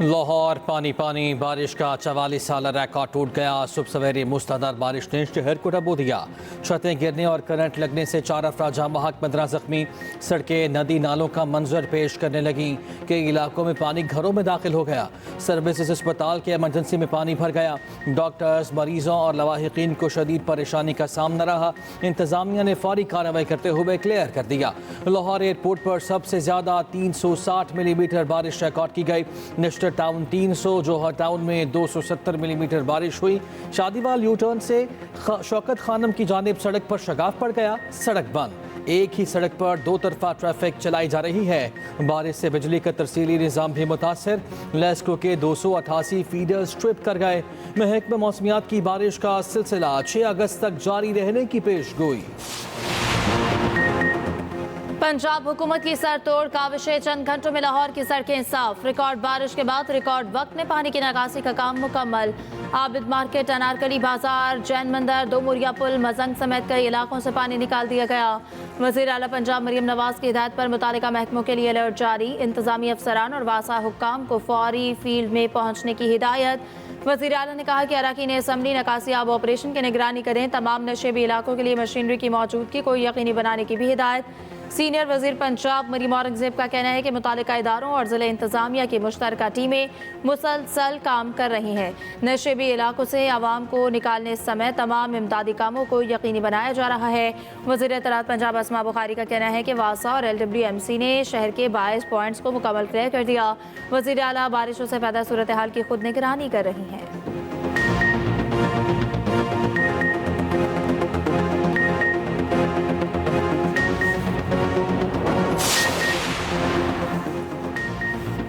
लाहौर पानी पानी, बारिश का 44 साल रिकॉर्ड टूट गया। सुबह सवेरे मूसलाधार बारिश ने शहर को डुबो दिया। छतें गिरने और करंट लगने से 4 अफराद जाँ बहक, 15 जख्मी। सड़कें नदी नालों का मंजर पेश करने लगी। कई इलाकों में पानी घरों में दाखिल हो गया। सर्विसेज अस्पताल के इमरजेंसी में पानी भर गया। डॉक्टर्स, मरीजों और लवाहिकीन को शदीद परेशानी का सामना रहा। इंतजामिया ने फौरी कार्रवाई करते हुए क्लियर कर दिया। लाहौर एयरपोर्ट पर सबसे ज्यादा 360 मिलीमीटर बारिश रिकॉर्ड की गई। नेशनल टाउन 300, जोहर टाउन में 270 मिलीमीटर बारिश हुई। शादीवाल यू टर्न से शौकत खानम की जानिब सड़क पर शगाफ पड़ गया। सड़क बंद। एक ही सड़क पर दो तरफा ट्रैफिक चलाई जा रही है। बारिश से बिजली का तरसीली निज़ाम भी मुतासर। लेस्को के 288 फीडर्स ट्रिप कर गए। महकमा मौसमियात की बारिश का सिलसिला 6 अगस्त तक जारी रहने की पेशगोई। पंजाब हुकूमत की सरतोड़ काविशें, चंद घंटों में लाहौर की सड़कें साफ। रिकॉर्ड बारिश के बाद रिकॉर्ड वक्त में पानी की निकासी का काम मुकम्मल। आबिद मार्केट, अनारकली बाजार, जैन मंदिर, दो मुरिया पुल, मजंग समेत कई इलाकों से पानी निकाल दिया गया। वज़ीर आला पंजाब मरियम नवाज की हिदायत पर मुतालिका महकमों के लिए अलर्ट जारी। इंतजामी अफसरान और वासा हुक्काम को फौरी फील्ड में पहुंचने की हिदायत। वज़ीर आला ने कहा कि अरकान असम्बली निकासी आब ऑपरेशन की निगरानी करें। तमाम नशेबी इलाकों के लिए मशीनरी की मौजूदगी को यकीनी बनाने की भी हिदायत। सीनियर वज़ीर पंजाब मरीम औरंगजेब का कहना है कि मुतालिका इदारों और ज़िले इंतजामिया की मुश्तरका टीमें मुसलसल काम कर रही हैं। नशेबी इलाकों से आवाम को निकालने समय तमाम इमदादी कामों को यकीनी बनाया जा रहा है। वज़ीर इत्तलात पंजाब अस्मा बुखारी का कहना है कि वासा और LWMC ने शहर के 22 पॉइंट्स को मुकम्मल क्लियर कर दिया। वज़ीर आला बारिशों से पैदा सूरत हाल की खुद निगरानी कर रही हैं।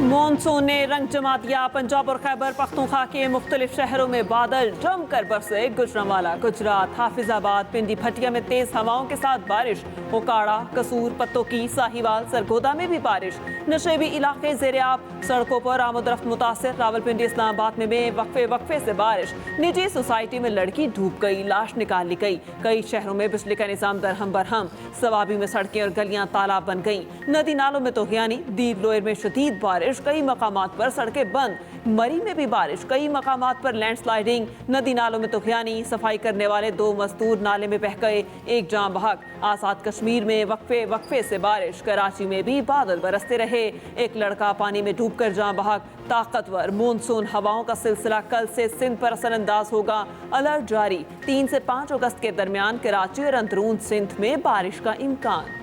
मॉनसून ने रंग जमा दिया। पंजाब और खैबर पख्तूनख्वा के मुख्तलिफ शहरों में बादल जमकर बरसे। गुजरांवाला, गुजरात, हाफिजाबाद, पिंडी, भटिया में तेज हवाओं के साथ बारिश। ओकाड़ा, कसूर, पत्तोकी, साहिवाल, सरगोदा में भी बारिश। नशेबी इलाके ज़ेर-ए-आब, सड़कों पर आमद-रफ्त मुतासिर। रावलपिंडी, इस्लामाबाद में वक्फे वक्फे से बारिश। निजी सोसाइटी में लड़की डूब गई, लाश निकाल ली गई। कई शहरों में बिजली का निज़ाम दरहम बरहम। सवाबी में सड़कें और गलियां तालाब बन गईं। नदी नालों में तोहियानी। दीर लोयर में शदीद बारिश, कई मकामात पर सड़कें बंद। मरी में भी बारिश, कई मकामात पर लैंडस्लाइडिंग। नदी नालों में तूफानी। सफाई करने वाले 2 मजदूर नाले में बह गए, 1 जान बहक। आजाद कश्मीर में वक्फे वक्फे से बारिश। कराची में भी बादल बरसते रहे, 1 लड़का पानी में डूबकर जान बहक। ताकतवर मानसून हवाओं का सिलसिला कल से सिंध पर असरअंदाज होगा। अलर्ट जारी। 3 से 5 अगस्त के दरमियान कराची और अंदरून सिंध में बारिश का इम्कान।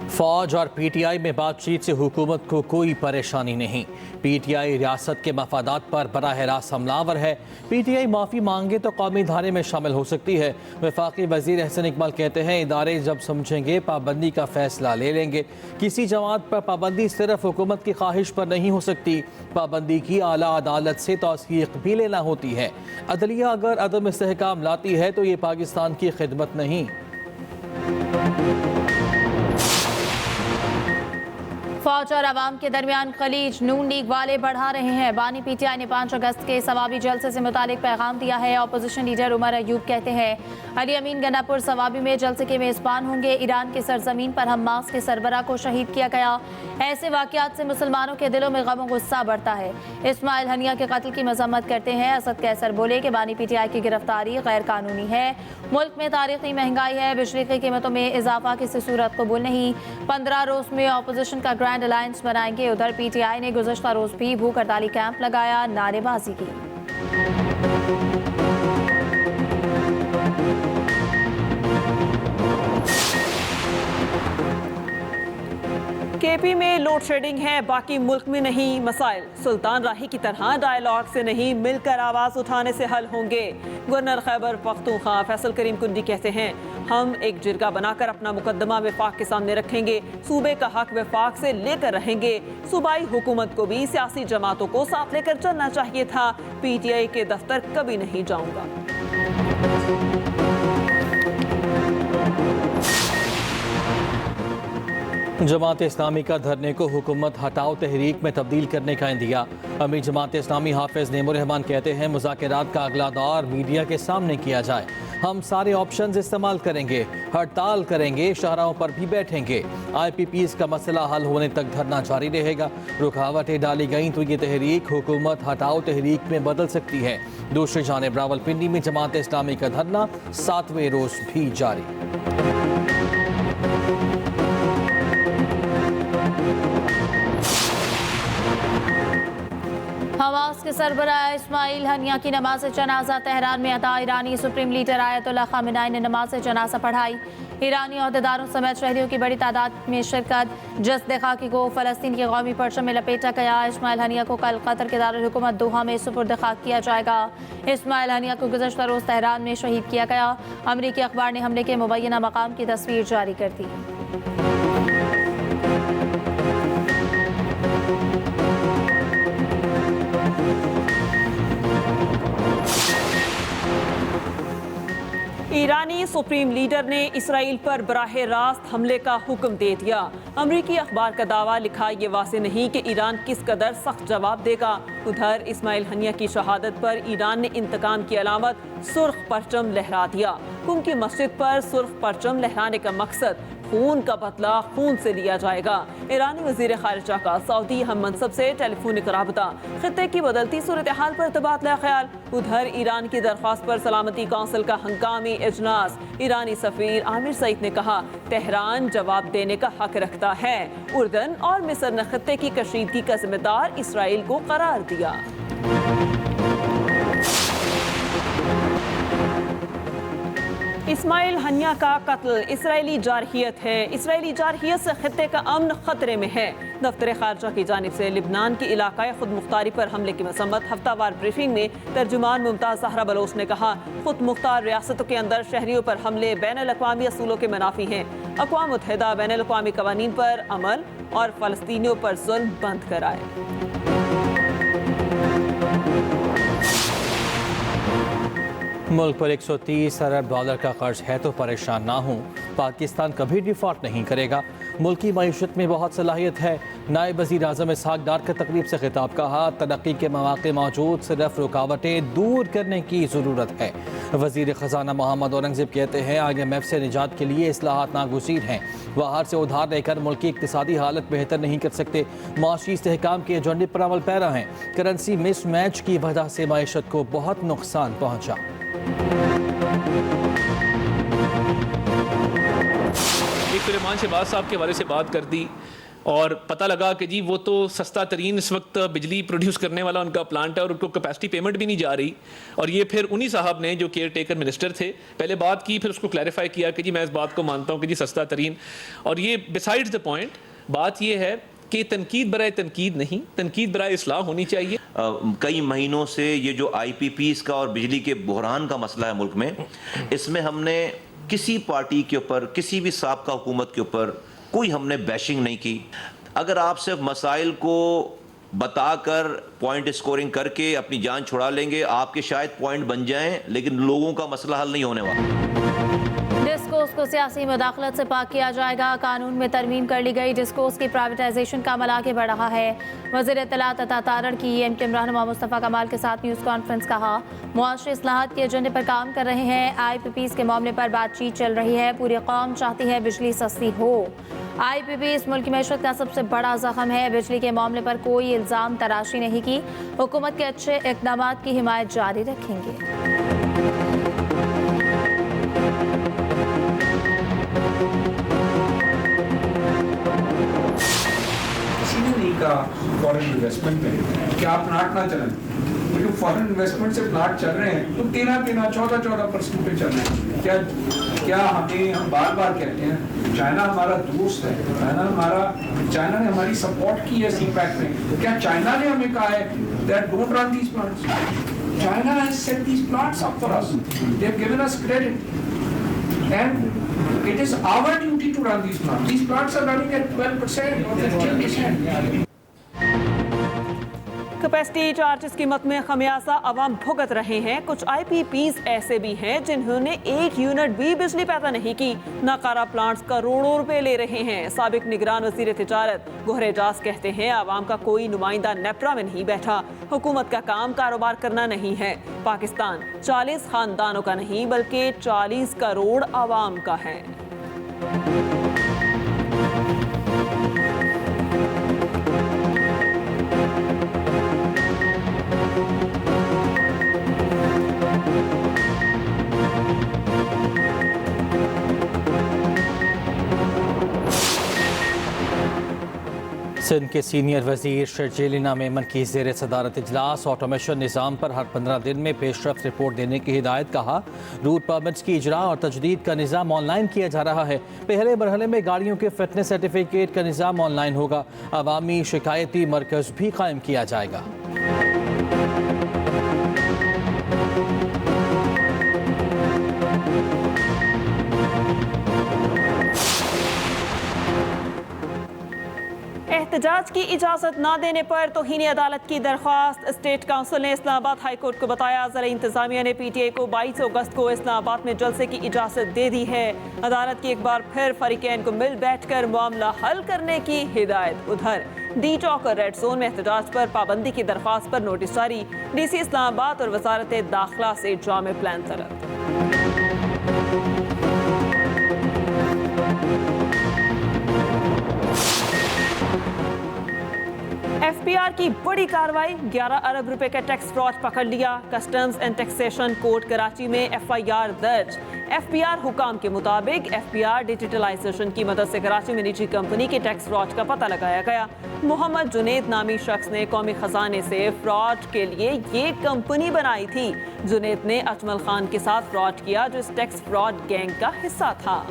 फौज और PTI में बातचीत से हुकूमत को कोई परेशानी नहीं। PTI रियासत के मफादात पर बराह रास्त हमलावर है। PTI माफ़ी मांगे तो कौमी धारे में शामिल हो सकती है। वफाकी वज़ीर अहसन इकबाल कहते हैं, इदारे जब समझेंगे पाबंदी का फैसला ले लेंगे। किसी जमात पर पाबंदी सिर्फ हुकूमत की ख्वाहिश पर नहीं हो सकती। पाबंदी की आला अदालत से तौसीक़ भी लेना होती है। अदलिया अगर अदम इस्तेहकाम लाती है तो ये पाकिस्तान की खिदमत नहीं। फौज और आवाम के दरमियान खलीज नून लीग वाले बढ़ा रहे हैं। बानी PTI ने 5 अगस्त के सवाबी जलसे से मुतालिक पैगाम दिया है। अपोजिशन लीडर उमर अयूब कहते हैं, अली अमीन गन्नापुर सवाबी में जलसे के मेज़बान होंगे। ईरान की सरजमीन पर हमास के सरबरा को शहीद किया गया। ऐसे वाक़यात से मुसलमानों के दिलों में गम और गुस्सा बढ़ता है। इस्माइल हनिया के कत्ल की मजम्मत करते हैं। असद कैसर बोले कि बानी PTI की गिरफ्तारी गैर कानूनी है। मुल्क में तारीखी महंगाई है। बिजली की कीमतों में इजाफा किसी सूरत कबूल नहीं। 15 रोज में अपोजिशन का ग्रैंड अलायंस बनाएंगे। उधर PTI ने गुज़श्ता रोज भी भूख हड़ताली कैंप लगाया, नारेबाजी की। KP में लोड शेडिंग है, बाकी मुल्क में नहीं। मसाइल सुल्तान राही की तरह डायलॉग से नहीं, मिलकर आवाज़ उठाने से हल होंगे। गवर्नर खैबर पख्तूनख्वा फैसल करीम कुंडी कहते हैं, हम एक जिरगा बनाकर अपना मुकदमा वफाक के सामने रखेंगे। सूबे का हक वफाक से लेकर रहेंगे। सूबाई हुकूमत को भी सियासी जमातों को साथ लेकर चलना चाहिए था। PTI के दफ्तर कभी नहीं जाऊंगा। जमात इस्लामी का धरने को हुकूमत हटाओ तहरीक में तब्दील करने का इंदिया। अमीर जमात इस्लामी हाफिज नेमुर रहमान कहते हैं, मुज़ाकरात का अगला दौर मीडिया के सामने किया जाए। हम सारे ऑप्शंस इस्तेमाल करेंगे, हड़ताल करेंगे, शाहराहों पर भी बैठेंगे। IPPs का मसला हल होने तक धरना जारी रहेगा। रुकावटें डाली गई तो ये तहरीक हुकूमत हटाओ तहरीक में बदल सकती है। दूसरी जानिब रावलपिंडी में जमात इस्लामी का धरना 7वें रोज भी जारी। हमास के सरबराह इस्माइल हनिया की नमाज जनाजा तेहरान में अता। ईरानी सुप्रीम लीडर आयतुल्लाह खामेनी ने नमाज जनाजा पढ़ाई। ईरानी अहदेदारों समेत शहरियों की बड़ी तादाद में शिरकत। जस्द खाकी को फ़लस्तीन के कौमी परचम में लपेटा गया। इस्माइल हनिया को कल कतर के दारुल हुकूमत दोहा में सुपुर्द खाक किया जाएगा। इस्माइल हनिया को गुज़श्ता रोज़ तेहरान में शहीद किया गया। अमरीकी अखबार ने हमले के मुबैना मकाम की तस्वीर जारी कर दी। ईरानी सुप्रीम लीडर ने इसराइल पर बराह रास्त हमले का हुक्म दे दिया। अमरीकी अखबार का दावा लिखा, ये वाज़ेह नहीं कि ईरान किस कदर सख्त जवाब देगा। उधर इस्माइल हनिया की शहादत पर ईरान ने इंतकाम की अलामत सुर्ख परचम लहरा दिया। कुम की मस्जिद पर सुर्ख परचम लहराने का मकसद खून का बदला खून से लिया जाएगा। ईरानी वज़ीर ख़ारिजा का सऊदी हम मनसब से टेलीफोनिक राबता। खित्ते की बदलती सूरत हाल पर तबादला ख्याल। उधर ईरान की दरख्वास्त पर सलामती कौंसिल का हंगामी इजलास। ईरानी सफ़ीर आमिर सईद ने कहा, तेहरान जवाब देने का हक रखता है। उर्दन और मिस्र ने खित्ते की कशीदगी का जिम्मेदार इसराइल को करार दिया। इस्माइल हनिया का कत्ल इसराइली जारहियत है। इसराइली जारहियत से खित्ते का अमन खतरे में है। दफ्तर खारजा की जानिब से लिबनान की इलाकाई खुद मुख्तारी पर हमले की मसम्मत। हफ्तावार ब्रीफिंग में तर्जुमान मुमताज़ ज़हरा बलोच ने कहा, खुद मुख्तार रियासतों के अंदर शहरियों पर हमले बैनुल-अक़वामी असूलों के मुनाफी हैं। अक़वाम मुत्तहिदा बैनुल-अक़वामी क़वानीन पर अमल और फ़लस्तीनियों पर जुल्म बंद कराए। मुल्क पर 130 अरब डॉलर का कर्ज है तो परेशान ना हूँ। पाकिस्तान कभी डिफॉल्ट नहीं करेगा। मुल्की मईशत में बहुत सलाहियत है। नायब वज़ीर आज़म इसहाक डार का तकरीब से खिताब। कहा, तरक्की के मौक़े मौजूद, सिर्फ रुकावटें दूर करने की ज़रूरत है। वज़ीर ख़जाना मोहम्मद औरंगज़ेब कहते हैं, IMF से निजात के लिए इस्लाहात नागुज़ीर हैं। बाहर से उधार लेकर मुल्क की इक़्तिसादी हालत बेहतर नहीं कर सकते। माशी इस्तेहकाम के एजेंडे पर अमल पैरा हैं। करेंसी मिस मैच की वजह से मईशत को बहुत नुकसान पहुँचा। रहमान शहबाज साहब के बारे से बात कर दी और पता लगा कि जी वो तो सस्ता तरीन इस वक्त बिजली प्रोड्यूस करने वाला उनका प्लांट है और उनको कैपेसिटी पेमेंट भी नहीं जा रही। और ये फिर उन्हीं साहब ने जो केयर टेकर मिनिस्टर थे पहले बात की, फिर उसको क्लैरिफाई किया कि जी मैं इस बात को मानता हूँ कि जी सस्ता तरीन। और ये बिसाइड्स द पॉइंट बात ये है कि तनकीद बराए तनकीद नहीं, तनकीद बराए इस्लाह होनी चाहिए। कई महीनों से ये जो IPPs का और बिजली के बहरान का मसला है मुल्क में, इसमें हमने किसी पार्टी के ऊपर, किसी भी साबका हुकूमत के ऊपर कोई हमने बैशिंग नहीं की। अगर आप सिर्फ मसाइल को बताकर पॉइंट स्कोरिंग करके अपनी जान छुड़ा लेंगे, आपके शायद पॉइंट बन जाएं, लेकिन लोगों का मसला हल नहीं होने वाला। डिस्कोर्स को सियासी मुदाखलत से पाक किया जाएगा। कानून में तरमीम कर ली गई। डिस्कोर्स की प्राइवेटाइजेशन का अमल आगे बढ़ रहा है। वज़ीर इत्तलात अता तारड़ की MKM रहनुमा मुस्तफ़ा कमाल के साथ न्यूज़ कॉन्फ्रेंस। कहा, मुआशरी इस्लाहात के एजेंडे पर काम कर रहे हैं। IPPs के मामले पर बातचीत चल रही है। पूरी कौम चाहती है बिजली सस्ती हो। IPPs मुल्क की मैशत का सबसे बड़ा जख्म है। बिजली के मामले पर कोई इल्ज़ाम तराशी नहीं की। हुकूमत के अच्छे इक़दाम की हिमायत जारी रखेंगे। फॉरेन इन्वेस्टमेंट में कि आप प्लांट ना चलें, लेकिन फॉरेन इन्वेस्टमेंट से प्लांट चल रहे हैं तो 13-14% पे चल रहे हैं। क्या हम बार बार कहते हैं चाइना हमारा दोस्त है, चाइना ने हमारी सपोर्ट की है CPEC में, तो क्या चाइना ने हमें कहा है that don't run these plants? China has set these plants up for us, they have given us credit and it is our duty to run these plants. These plants are running at 12% or 15%. Capacity charges की मद में खमियाजा अवाम भुगत रहे हैं। कुछ IPPs ऐसे भी हैं जिन्होंने 1 यूनिट भी बिजली पैदा नहीं की। नाकारा प्लांट्स करोड़ों रुपए ले रहे हैं। साबिक निगरान वजीर तिजारत गोहर एजाज कहते हैं आवाम का कोई नुमाइंदा नेपरा में नहीं बैठा। हुकूमत का काम कारोबार करना नहीं है। पाकिस्तान 40 खानदानों का नहीं बल्कि 40 करोड़ आवाम का है। सिंध के सीनियर वजीर शर्जीलिना मेमन की ज़ेर सदारत इजलास ऑटोमेशन निज़ाम पर हर 15 दिन में पेशरफ रिपोर्ट देने की हिदायत। कहा रूट परमिट्स की इजरा और तजदीद का निज़ाम ऑनलाइन किया जा रहा है। पहले मरहले में गाड़ियों के फिटनेस सर्टिफिकेट का निज़ाम ऑनलाइन होगा। अवामी शिकायती मरकज़ भी कायम किया जाएगा। एहतजाज की इजाजत न देने पर तौहीन अदालत की दरख्वास्त। स्टेट काउंसिल ने इस्लामाबाद हाई कोर्ट को बताया ज़िला इंतजामिया ने PTI को 22 अगस्त को इस्लामाबाद में जलसे की इजाजत दे दी है। अदालत की एक बार फिर फरीकैन को मिल बैठकर मामला हल करने की हिदायत। उधर D चौक और रेड जोन में एहतजाज पर पाबंदी की दरख्वास्त पर नोटिस जारी। DC इस्लामाबाद और वजारत दाखिला से जामे प्लान तलब। FPR की बड़ी कार्रवाई। 11 अरब रुपए का टैक्स फ्रॉड पकड़ लिया। Customs and taxation court Karachi में FIR दर्ज। FPR हुकाम के मुताबिक FPR डिजिटलाइजेशन की मदद से कराची में निजी कंपनी के टैक्स फ्रॉड का पता लगाया गया। मोहम्मद जुनेद नामी शख्स ने कौमी खजाने से फ्रॉड के लिए ये कंपनी बनाई थी। जुनेद ने अजमल खान के साथ फ्रॉड किया जो इस टैक्स फ्रॉड गैंग का हिस्सा था।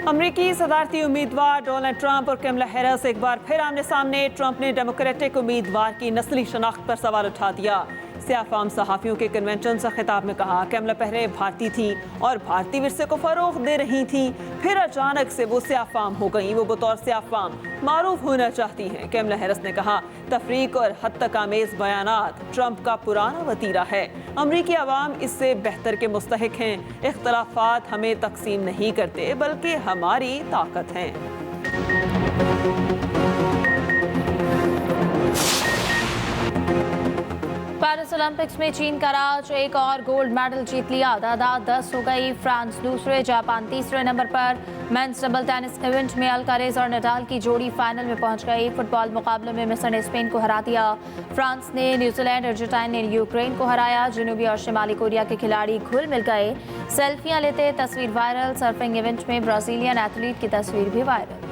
अमरीकी सदारती उम्मीदवार डोनाल्ड ट्रंप और कमला हैरिस एक बार फिर आमने सामने। ट्रंप ने डेमोक्रेटिक उम्मीदवार की नस्ली शनाख्त पर सवाल उठा दिया। सियाफाम सहाफ़ियों के कन्वेंशन से खिताब में कहा कमला पहले भारतीय थी और भारतीय विरसे को फ़रोग़ दे रही थी, फिर अचानक से वो सियाफाम हो गई। वो बतौर सियाफाम मारूफ होना चाहती हैं। कमला हैरिस ने कहा तफरीक और हद तक आमेज़ बयानात ट्रंप का पुराना वतीरा है। अमरीकी अवाम इससे बेहतर के मुस्तहिक हैं। इख्तलाफात हमें तकसीम नहीं करते बल्कि हमारी ताकत हैं। पेरिस ओलंपिक्स में चीन का राज एक और गोल्ड मेडल जीत लिया। तादाद 10 हो गई। फ्रांस दूसरे, जापान तीसरे नंबर पर। मेंस डबल टेनिस इवेंट में अल्कारेज और नडाल की जोड़ी फाइनल में पहुंच गई। फुटबॉल मुकाबले में मिस्र ने स्पेन को हरा दिया। फ्रांस ने न्यूजीलैंड, अर्जेंटीना ने यूक्रेन को हराया। जनूबी और शिमाली कोरिया के खिलाड़ी घुल मिल गए। सेल्फियां लेते तस्वीर वायरल। सर्फिंग इवेंट में ब्राजीलियन एथलीट की तस्वीर भी वायरल।